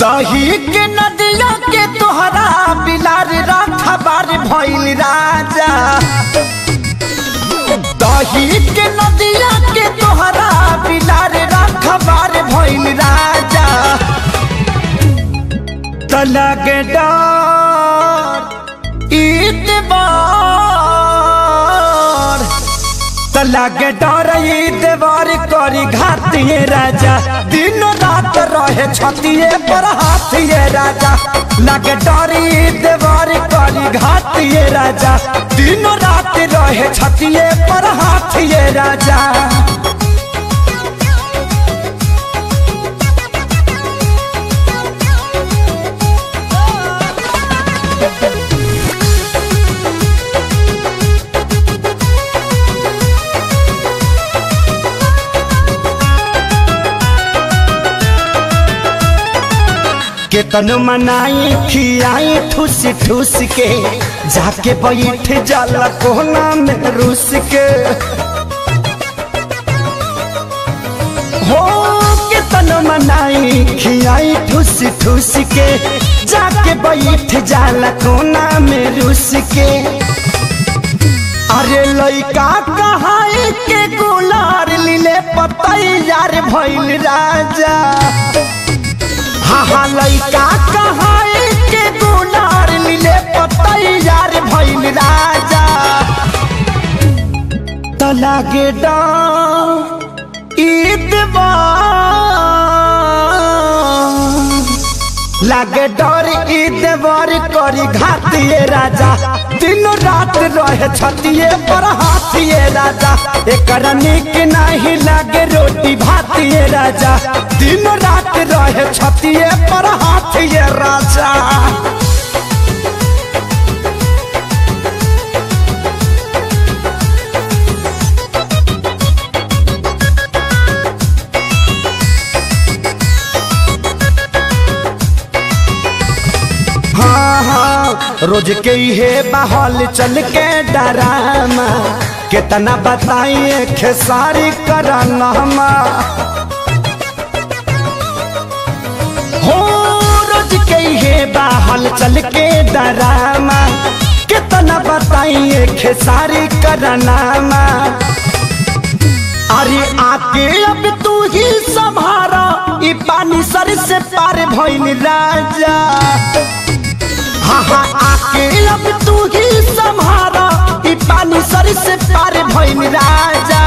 दही के नदिया के तोहरा बिलार रखबार भइल राजा। दही के नदिया के तोहरा बिलार रखबार भइल राजा। तलग डर ईतबार तलग डर ईतबार करी घातिए राजा। दिन रात रहे छतिए पर हाथिए राजा। लगे डर ईतबार करी घातिए राजा। दिन रात रहे छतिए पर हाथिए राजा। केतन मनाई खियाई ठूस ठूस के जाके बैठ जाला कोना में रूस के। हो केतन मनाई खियाई ठूस ठूस के जाके बैठ जाला कोना में रूस के। अरे लइका कहाई के गुलार लीले पतैयार भइल राजा। हाँ लइका कहाई के गुलार लीले पतैयार भइल राजा। तलागे लागे डर ईदवार करी घातिए राजा। दिन रात रहे छतिए पर हाथिए राजा। एकर निक नहीं लागे रोटी भातिए राजा। दिन रात रहे छतिए पर हाथिए राजा। रोज के हे बहल चल के डरामा कितना बताइए खेसारी कराना। हो रोज के हे बहल चल के डरामा कितना बताइए खेसारी कराना। अरे आके अब तू ही संभारा ई पानी सर से पार भइल राजा। हाँ आके अब तू ही संभारा ई पानी सर से पार भइल राजा।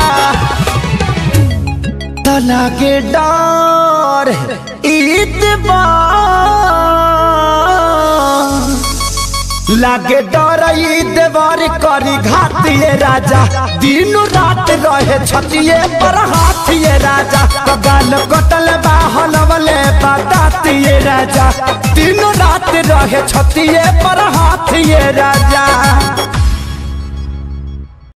तलागे डर ईतबार लागे डर ईतबार करी घातिए राजा। दिन रात रहे छतिए पर हाथिए राजा। गाल कटल बाहलवले बतातिए राजा। दिन रात रहे छतिए पर हाथिए राजा।